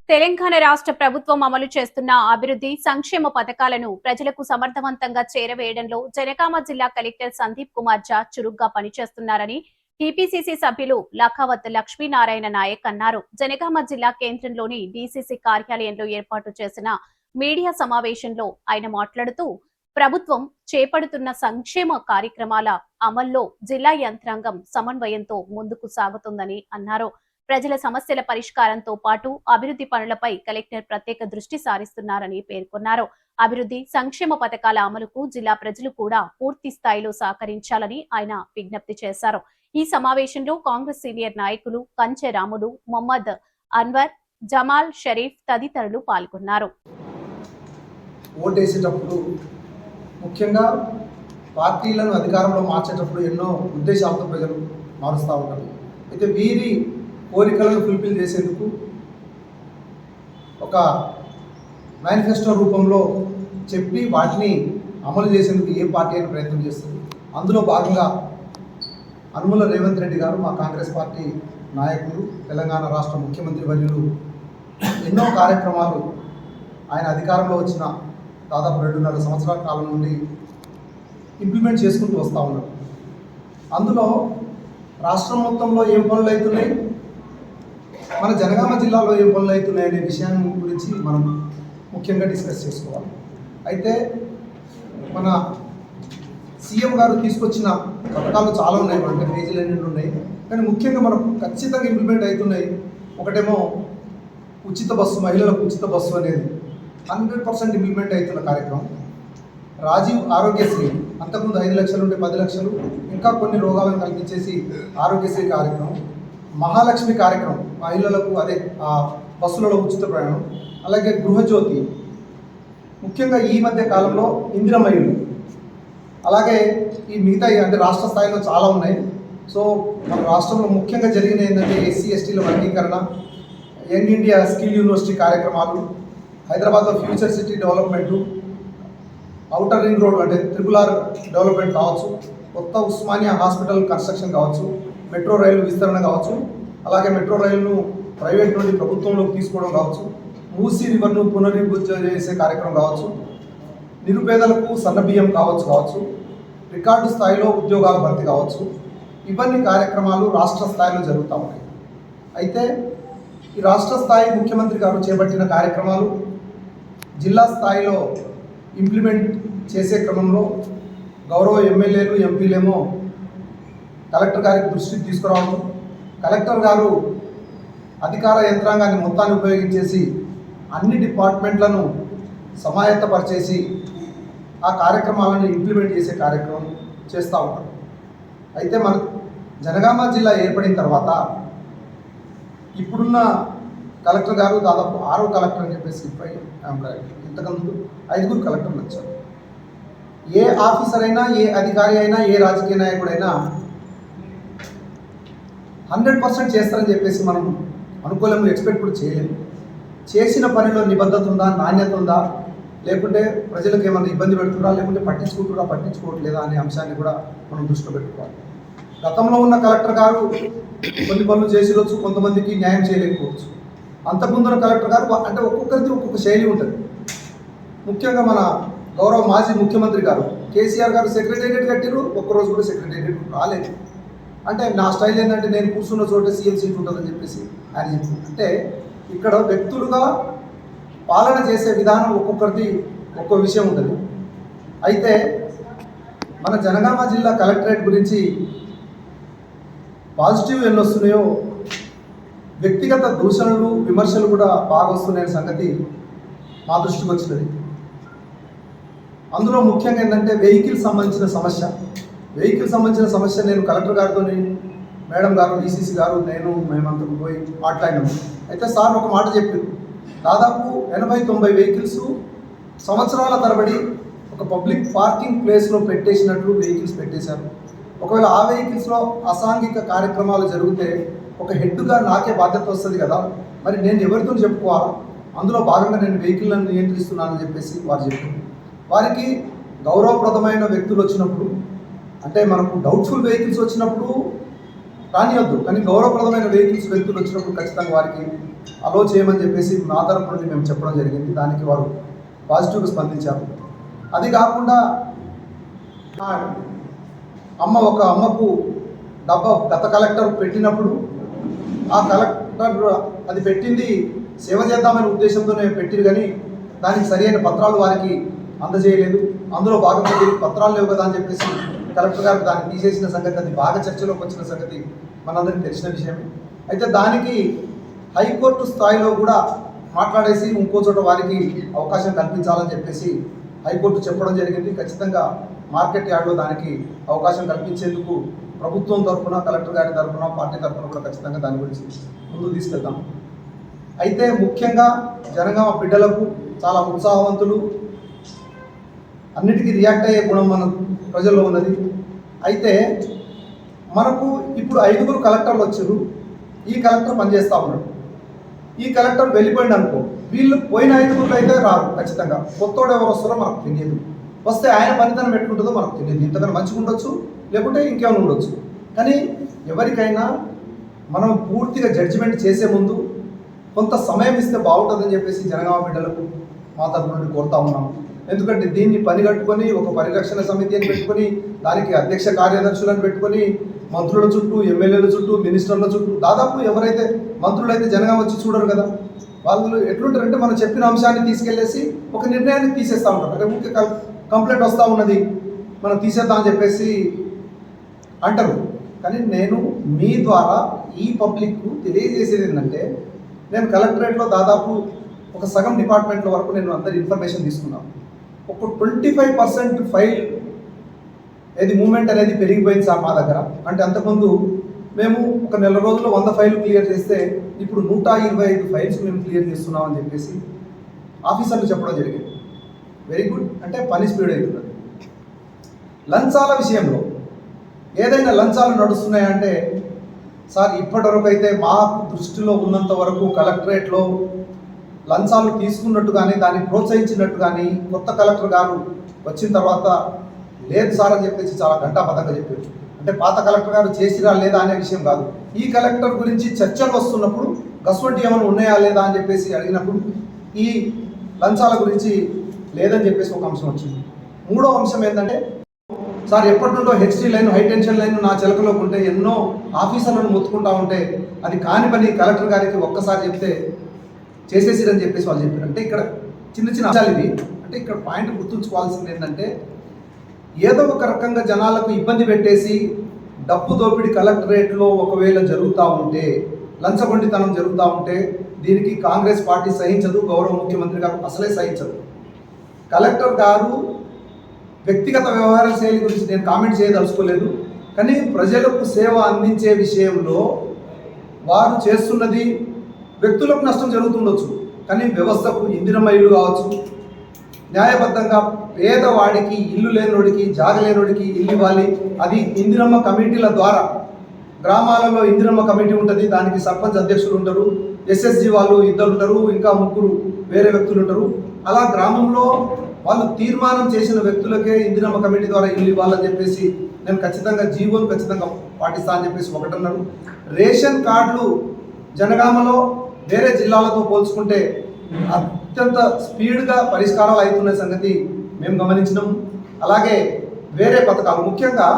తెలంగాణ రాష్ట్ర ప్రభుత్వం అమలు చేస్తున్న అభివృద్ధి సంక్షేమ పథకాలను ప్రజలకు సమర్థవంతంగా చేరవేయడంలో జనగామ జిల్లా కలెక్టర్ సందీప్ కుమార్ ఝా చురుగ్గా పనిచేస్తున్నారని టీపీసీసీ సభ్యులు లఖావత్ లక్ష్మీనారాయణ నాయక్ అన్నారు. జనగామ జిల్లా కేంద్రంలోని డీసీసీ కార్యాలయంలో ఏర్పాటు చేసిన మీడియా సమావేశంలో ఆయన మాట్లాడుతూ ప్రభుత్వం చేపడుతున్న సంక్షేమ కార్యక్రమాల అమల్లో జిల్లా యంత్రాంగం సమన్వయంతో ముందుకు సాగుతుందని అన్నారు. ప్రజల సమస్యల పరిష్కారంతో పాటు అభివృద్ధి పనులపై కలెక్టర్ ప్రత్యేక దృష్టి సారిస్తున్నారని పేర్కొన్నారు. అభివృద్ధి సంక్షేమ పథకాల అమలుకు జిల్లా ప్రజలు కూడా పూర్తి స్థాయిలో సహకరించాలని ఆయన విజ్ఞప్తి చేశారు. ఈ సమావేశంలో కాంగ్రెస్ సీనియర్ నాయకులు కంచె రాములు, మొహమ్మద్ అన్వర్, జమాల్ షరీఫ్ తదితరులు పాల్గొన్నారు. ఓటేసేటప్పుడు ముఖ్యంగా పార్టీలను అధికారంలో మార్చేటప్పుడు ఎన్నో ఉద్దేశాలతో ప్రజలు మారుస్తూ ఉంటారు. అయితే వీరి కోరికలను ఫుల్ఫిల్ చేసేందుకు ఒక మేనిఫెస్టో రూపంలో చెప్పి వాటిని అమలు చేసేందుకు ఏ పార్టీ అయినా ప్రయత్నం చేస్తుంది. అందులో భాగంగా అనుముల రేవంత్ రెడ్డి గారు, మా కాంగ్రెస్ పార్టీ నాయకులు, తెలంగాణ రాష్ట్ర ముఖ్యమంత్రి వర్యులు ఎన్నో కార్యక్రమాలు ఆయన అధికారంలో వచ్చిన దాదాపు 2.5 సంవత్సరాల కాలం నుండి ఇంప్లిమెంట్ చేసుకుంటూ వస్తూ ఉన్నారు. అందులో రాష్ట్రం మొత్తంలో ఏం పనులు అవుతున్నాయి, మన జనగామ జిల్లాలో ఏం పనులు అవుతున్నాయి అనే విషయాన్ని గురించి మనం ముఖ్యంగా డిస్కస్ చేసుకోవాలి. అయితే మన సీఎం గారు తీసుకొచ్చిన పథకాలు చాలా ఉన్నాయి, అంటే పేజీలు అన్నీ ఉన్నాయి. కానీ ముఖ్యంగా మనకు ఖచ్చితంగా ఇంప్లిమెంట్ అవుతున్నాయి. ఒకటేమో ఉచిత బస్సు, మహిళలకు ఉచిత బస్సు అనేది 100% ఇంప్లిమెంట్ అవుతున్న కార్యక్రమం. రాజీవ్ ఆరోగ్యశ్రీ, అంతకుముందు 5 లక్షలు ఉంటే 10 లక్షలు, ఇంకా కొన్ని రోగాలను కల్పించేసి ఆరోగ్యశ్రీ కార్యక్రమం. మహాలక్ష్మి కార్యక్రమం, మహిళలకు అదే బస్సులలో ఉచిత ప్రయాణం. అలాగే గృహజ్యోతి, ముఖ్యంగా ఈ మధ్య కాలంలో ఇందిరమ్మ ఇల్లు. అలాగే ఈ మిగతా అంటే రాష్ట్ర స్థాయిలో చాలా ఉన్నాయి. సో మన రాష్ట్రంలో ముఖ్యంగా జరిగిన ఏంటంటే ఎస్సీ ఎస్టీల వర్గీకరణ, యంగ్ ఇండియా స్కిల్ యూనివర్సిటీ కార్యక్రమాలు, హైదరాబాద్లో future city development, outer ring road అంటే RRR డెవలప్మెంట్ కావచ్చు, కొత్త ఉస్మానియా హాస్పిటల్ కన్స్ట్రక్షన్ కావచ్చు, మెట్రో రైలు విస్తరణ కావచ్చు, అలాగే మెట్రో రైలును ప్రైవేట్ నుండి ప్రభుత్వంలోకి తీసుకోవడం కావచ్చు, మూసీ రివర్ను పునరుద్ధరణ చేసే కార్యక్రమం కావచ్చు, నిరుపేదలకు సన్నబియ్యం కావచ్చు, రికార్డు స్థాయిలో ఉద్యోగాల భర్తీ కావచ్చు. ఇవన్నీ కార్యక్రమాలు రాష్ట్ర స్థాయిలో జరుగుతూ ఉన్నాయి. అయితే ఈ రాష్ట్ర స్థాయి ముఖ్యమంత్రి గారు చేపట్టిన కార్యక్రమాలు జిల్లా స్థాయిలో ఇంప్లిమెంట్ చేసే క్రమంలో గౌరవ ఎమ్మెల్యేలు, ఎంపీలేమో కలెక్టర్ గారికి దృష్టికి తీసుకురావడం, కలెక్టర్ గారు అధికార యంత్రాంగాన్ని మొత్తాన్ని ఉపయోగించేసి అన్ని డిపార్ట్మెంట్లను సమాయత్తపరిచేసి ఆ కార్యక్రమాలను ఇంప్లిమెంట్ చేసే కార్యక్రమం చేస్తూ ఉంటారు. అయితే మన జనగామ జిల్లా ఏర్పడిన తర్వాత ఇప్పుడున్న కలెక్టర్ గారు దాదాపు 6వ కలెక్టర్ అని చెప్పేసి ఇంతకుముందు 5గురు కలెక్టర్లు వచ్చారు. ఏ ఆఫీసర్ అయినా, ఏ అధికారి అయినా, ఏ రాజకీయ నాయకుడైనా 100% చేస్తారని చెప్పేసి మనం అనుకోలేము, ఎక్స్పెక్ట్ కూడా చేయలేము. చేసిన పనిలో నిబద్ధత ఉందా, నాణ్యత ఉందా, లేకుంటే ప్రజలకు ఏమైనా ఇబ్బంది పెడుతున్నా, లేకుంటే పట్టించుకోవట్లేదా అనే అంశాన్ని కూడా మనం దృష్టిలో పెట్టుకోవాలి. గతంలో ఉన్న కలెక్టర్ గారు కొన్ని పనులు చేసిరొచ్చు, కొంతమందికి న్యాయం చేయలేకపోవచ్చు. అంతకుముందున్న కలెక్టర్ గారు అంటే ఒక్కొక్కరికి ఒక్కొక్క శైలి ఉంటుంది. ముఖ్యంగా మన గౌరవ మాజీ ముఖ్యమంత్రి గారు కేసీఆర్ గారు సెక్రటేరియట్ కట్టిరు, ఒక్కరోజు కూడా సెక్రటేరియట్ రాలేదు. అంటే నా స్టైల్ ఏంటంటే నేను కూర్చున్న చోటే సీఎం సీట్ ఉంటుందని చెప్పేసి ఆయన చెప్పింది. అంటే ఇక్కడ వ్యక్తులుగా పాలన చేసే విధానం ఒక్కొక్కరిది ఒక్కో విషయం ఉంటుంది. అయితే మన జనగామ జిల్లా కలెక్టరేట్ గురించి పాజిటివ్ ఎన్ని వస్తున్నాయో వ్యక్తిగత దూషణలు, విమర్శలు కూడా బాగా వస్తున్నాయనే సంగతి మా దృష్టికి వచ్చినది. అందులో ముఖ్యంగా ఏంటంటే వెహికల్ సంబంధించిన సమస్య నేను కలెక్టర్ గారితో, మేడం గారు, డీసీసీ గారు, మేమంతా పోయి మాట్లాడినాము. అయితే సార్ ఒక మాట చెప్పారు, దాదాపు 80-90 వెహికల్స్ సంవత్సరాల తరబడి ఒక పబ్లిక్ పార్కింగ్ ప్లేస్లో పెట్టేసినట్లు వెహికల్స్ పెట్టేశారు. ఒకవేళ ఆ వెహికల్స్లో అసాంఘిక కార్యక్రమాలు జరిగితే ఒక హెడ్గా నాకే బాధ్యత వస్తుంది కదా, మరి నేను ఎవరితో చెప్పుకోవాలా, అందులో భాగంగా నేను వెహికల్లను నియంత్రిస్తున్నానని చెప్పేసి వారు చెప్పారు. వారికి గౌరవప్రదమైన వ్యక్తులు వచ్చినప్పుడు, అంటే మనకు డౌట్ఫుల్ వెహికల్స్ వచ్చినప్పుడు రానియొద్దు, కానీ గౌరవప్రదమైన వ్యక్తులు వచ్చినప్పుడు ఖచ్చితంగా వారికి అలో చేయమని చెప్పేసి నా తరపు నుండి మేము చెప్పడం జరిగింది. దానికి వారు పాజిటివ్గా స్పందించారు. అది కాకుండా అమ్మకు డబ్బా గత కలెక్టర్ పెట్టినప్పుడు ఆ కలెక్టర్ అది పెట్టింది సేవ చేద్దామనే ఉద్దేశంతోనే పెట్టిరు, కానీ దానికి సరైన పత్రాలు వారికి అందజేయలేదు. అందులో భాగంగా పత్రాలు లేవు కదా అని చెప్పేసి కలెక్టర్ గారు దాన్ని తీసేసిన సంగతి, అది బాగా చర్చలోకి వచ్చిన సంగతి మనందరికీ తెలిసిన విషయమే. అయితే దానికి హైకోర్టు స్థాయిలో కూడా మాట్లాడేసి ఇంకో చోట వారికి అవకాశం కల్పించాలని చెప్పేసి హైకోర్టు చెప్పడం జరిగింది. ఖచ్చితంగా మార్కెట్ యార్డ్లో దానికి అవకాశం కల్పించేందుకు ప్రభుత్వం తరఫున, కలెక్టర్ గారి తరఫున, పార్టీ తరఫున కూడా ఖచ్చితంగా దాని గురించి ముందుకు తీసుకెళ్తాం. అయితే ముఖ్యంగా జనగామ బిడ్డలకు చాలా ఉత్సాహవంతులు, అన్నిటికీ రియాక్ట్ అయ్యే గుణం మన ప్రజల్లో ఉన్నది. అయితే మనకు ఇప్పుడు 5 కలెక్టర్లు వచ్చారు. ఈ కలెక్టర్ పనిచేస్తూ ఉన్నాడు. ఈ కలెక్టర్ వెళ్ళిపోయింది అనుకో, వీళ్ళు పోయిన 5 అయితే రారు. ఖచ్చితంగా కొత్తోడు ఎవరు వస్తారో మనకు తెలియదు. వస్తే ఆయన పనితనం ఎట్లుంటుందో మనకు తెలియదు. ఇంతకన్నా మంచిగా ఉండొచ్చు, లేకుంటే ఇంకేమైనా ఉండొచ్చు. కానీ ఎవరికైనా మనం పూర్తిగా జడ్జిమెంట్ చేసే ముందు కొంత సమయం ఇస్తే బాగుంటుందని చెప్పేసి జనగామ బిడ్డలకు మా తరపు నుండి కోరుతా ఉన్నాం. ఎందుకంటే దీన్ని పని కట్టుకొని ఒక పరిరక్షణ సమితి అని పెట్టుకొని, దానికి అధ్యక్ష కార్యదర్శులను పెట్టుకొని, మంత్రుల చుట్టూ, ఎమ్మెల్యేల చుట్టూ, మినిస్టర్ల చుట్టూ, దాదాపు ఎవరైతే మంత్రులు అయితే జనగామ వచ్చి చూడరు కదా. వాళ్ళు ఎట్లుంటారంటే మనం చెప్పిన అంశాన్ని తీసుకెళ్లేసి ఒక నిర్ణయాన్ని తీసేస్తూ ఉంటారు. అంటే ఊరికే కంప్లైంట్ వస్తూ ఉన్నది, మనం తీసేద్దాం అని చెప్పేసి అంటారు. కానీ నేను మీ ద్వారా ఈ పబ్లిక్కు తెలియజేసేది ఏంటంటే, నేను కలెక్టరేట్లో దాదాపు ఒక సగం డిపార్ట్మెంట్ల వరకు నేను అందరి ఇన్ఫర్మేషన్ తీసుకున్నాను. ఒక 25% ఫైల్ ఏది మూమెంట్ అనేది పెరిగిపోయింది సార్ మా దగ్గర. అంటే అంతకుముందు మేము ఒక నెల రోజుల్లో 100 ఫైళ్ళు క్లియర్ చేస్తే ఇప్పుడు 125 ఫైల్స్ మేము క్లియర్ చేస్తున్నాం అని చెప్పేసి ఆఫీసర్లు చెప్పడం జరిగింది. వెరీ గుడ్, అంటే పని స్పీడ్ అవుతున్నది. లంచాల విషయంలో ఏదైనా లంచాలు నడుస్తున్నాయంటే సార్, ఇప్పటివరకు అయితే మా దృష్టిలో ఉన్నంత వరకు కలెక్టరేట్లో లంచాలు తీసుకున్నట్టు కానీ, దాన్ని ప్రోత్సహించినట్టు కానీ కొత్త కలెక్టర్ గారు వచ్చిన తర్వాత లేదు సార్ అని చెప్పేసి చాలా ఘంటాపథంగా చెప్పారు. అంటే పాత కలెక్టర్ గారు చేసిరా లేదా అనే విషయం కాదు. ఈ కలెక్టర్ గురించి చర్చలు వస్తున్నప్పుడు గస్వంటి ఏమైనా ఉన్నాయా లేదా అని చెప్పేసి అడిగినప్పుడు ఈ లంచాల గురించి లేదని చెప్పేసి ఒక అంశం వచ్చింది. 3వ అంశం ఏంటంటే, సార్ ఎప్పటి నుండో HD line, high tension line నా చిలకలోకి ఉంటే ఎన్నో ఆఫీసర్లను మొత్తుకుంటా ఉంటే అది కాని పని కలెక్టర్ గారికి ఒక్కసారి చెప్తే చేసేసిరని చెప్పేసి వాళ్ళు చెప్పారు. అంటే ఇక్కడ చిన్న చిన్న అంశాలు ఇవి. అంటే ఇక్కడ పాయింట్ గుర్తుంచుకోవాల్సింది ఏంటంటే, ఏదో ఒక రకంగా జనాలకు ఇబ్బంది పెట్టేసి డబ్బు దోపిడీ కలెక్టరేట్లో ఒకవేళ జరుగుతూ ఉంటే, లంచగొండితనం జరుగుతూ ఉంటే దీనికి కాంగ్రెస్ పార్టీ సహించదు, గౌరవ ముఖ్యమంత్రి గారు అసలే సహించదు. కలెక్టర్ గారు వ్యక్తిగత వ్యవహార శైలి గురించి నేను కామెంట్ చేయదలుచుకోలేదు, కానీ ప్రజలకు సేవ అందించే విషయంలో వారు చేస్తున్నది వ్యక్తులకు నష్టం జరుగుతుండొచ్చు, కానీ వ్యవస్థకు ఇందిరమ్మ ఇల్లు కావచ్చు, న్యాయబద్ధంగా పేదవాడికి, ఇల్లు లేనోడికి, జాగ లేనోడికి ఇల్లు ఇవ్వాలి. అది ఇందిరమ్మ కమిటీల ద్వారా, గ్రామాలలో ఇందిరమ్మ కమిటీ ఉంటుంది, దానికి సర్పంచ్ అధ్యక్షులు ఉంటారు, ఎస్ఎస్జి వాళ్ళు 2 ఉంటారు, ఇంకా 3 వేరే వ్యక్తులు ఉంటారు. అలా గ్రామంలో వాళ్ళు తీర్మానం చేసిన వ్యక్తులకే ఇందిరమ్మ కమిటీ ద్వారా ఇల్లు ఇవ్వాలని చెప్పేసి నేను ఖచ్చితంగా జీవోను ఖచ్చితంగా పాటిస్తా అని చెప్పేసి ఒకటన్నారు. రేషన్ కార్డులు జనగామలో వేరే జిల్లాలతో పోల్చుకుంటే అత్యంత స్పీడ్గా పరిష్కారాలు అవుతున్న సంగతి మేము గమనించినాం. అలాగే వేరే పథకాలు, ముఖ్యంగా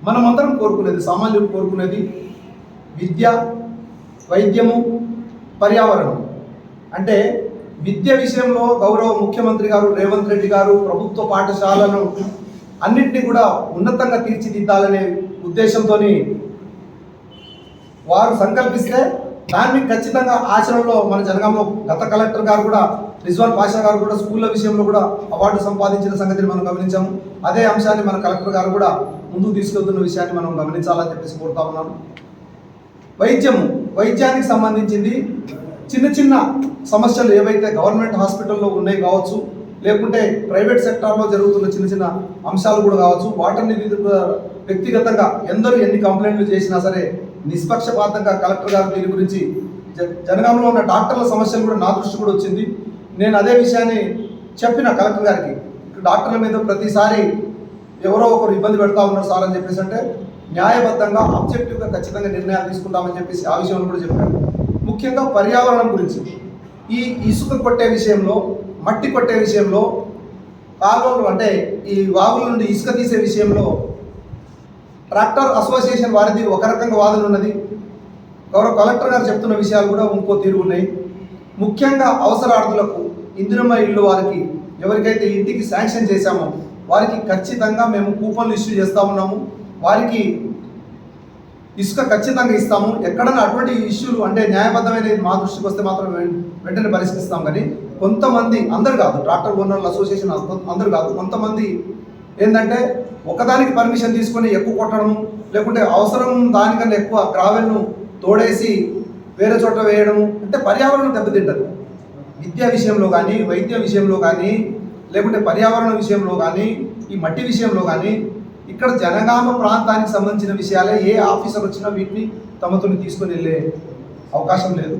మనమందరం కోరుకునేది, సామాన్యులు కోరుకునేది విద్య, వైద్యము, పర్యావరణం. అంటే విద్య విషయంలో గౌరవ ముఖ్యమంత్రి గారు రేవంత్ రెడ్డి గారు ప్రభుత్వ పాఠశాలను అన్నింటినీ కూడా ఉన్నతంగా తీర్చిదిద్దాలనే ఉద్దేశంతో వారు సంకల్పిస్తే దాన్ని ఖచ్చితంగా ఆచరణలో మన జనగాంలో గత కలెక్టర్ గారు కూడా, రిజ్వాన్ పాషా గారు కూడా స్కూళ్ళ విషయంలో కూడా అవార్డు సంపాదించిన సంగతిని మనం గమనించాము. అదే అంశాన్ని మన కలెక్టర్ గారు కూడా ముందుకు తీసుకెళ్తున్న విషయాన్ని మనం గమనించాలని చెప్పేసి కోరుతా ఉన్నాను. వైద్యానికి సంబంధించింది చిన్న చిన్న సమస్యలు ఏవైతే గవర్నమెంట్ హాస్పిటల్లో ఉన్నాయి కావచ్చు, లేకుంటే ప్రైవేట్ సెక్టార్లో జరుగుతున్న చిన్న చిన్న అంశాలు కూడా కావచ్చు, వాటిని వ్యక్తిగతంగా ఎందరూ ఎన్ని కంప్లైంట్లు చేసినా సరే నిష్పక్షపాతంగా కలెక్టర్ గారు దీని గురించి, జనగాంలో ఉన్న డాక్టర్ల సమస్యలు కూడా నా దృష్టి కూడా వచ్చింది. నేను అదే విషయాన్ని చెప్పిన కలెక్టర్ గారికి, డాక్టర్ల మీద ప్రతిసారి ఎవరో ఒకరు ఇబ్బంది పెడతా ఉన్నారు సార్ అని చెప్పేసి. అంటే న్యాయబద్ధంగా ఆబ్జెక్టివ్గా ఖచ్చితంగా నిర్ణయాలు తీసుకుంటామని చెప్పేసి ఆ విషయంలో కూడా చెప్పారు. ముఖ్యంగా పర్యావరణం గురించి ఈ ఇసుక కొట్టే విషయంలో, మట్టి కొట్టే విషయంలో, కాలువలు అంటే ఈ వాగుల నుండి ఇసుక తీసే విషయంలో ట్రాక్టర్ అసోసియేషన్ వారిది ఒక రకంగా వాదన ఉన్నది. గౌరవ కలెక్టర్ గారు చెప్తున్న విషయాలు కూడా ఇంకో తీరు ఉన్నాయి. ముఖ్యంగా అవసరార్థులకు ఇందిరమ్మ ఇల్లు వారికి ఎవరికైతే ఇంటికి శాంక్షన్ చేశామో వారికి ఖచ్చితంగా మేము కూపన్లు ఇష్యూ చేస్తూ ఉన్నాము. వారికి ఇసుక ఖచ్చితంగా ఇస్తాము. ఎక్కడన్నా అటువంటి ఇష్యూలు అంటే న్యాయబద్ధమైన మా దృష్టికి వస్తే మాత్రం వెంటనే పరిష్కరిస్తాం. కానీ కొంతమంది, అందరు కాదు, ట్రాక్టర్ ఓనర్ల అసోసియేషన్ అందరు కాదు, కొంతమంది ఏంటంటే ఒకదానికి పర్మిషన్ తీసుకొని ఎక్కువ కొట్టడం, లేకుంటే అవసరం దానికన్నా ఎక్కువ గ్రావెల్ను తోడేసి వేరే చోట వేయడం, అంటే పర్యావరణం దెబ్బతింటది. విద్యా విషయంలో కానీ, వైద్య విషయంలో కానీ, లేకుంటే పర్యావరణ విషయంలో కానీ, ఈ మట్టి విషయంలో కానీ ఇక్కడ జనగామ ప్రాంతానికి సంబంధించిన విషయాలే ఏ ఆఫీసర్ వచ్చినా వీటిని తమతో తీసుకొని వెళ్ళే అవకాశం లేదు.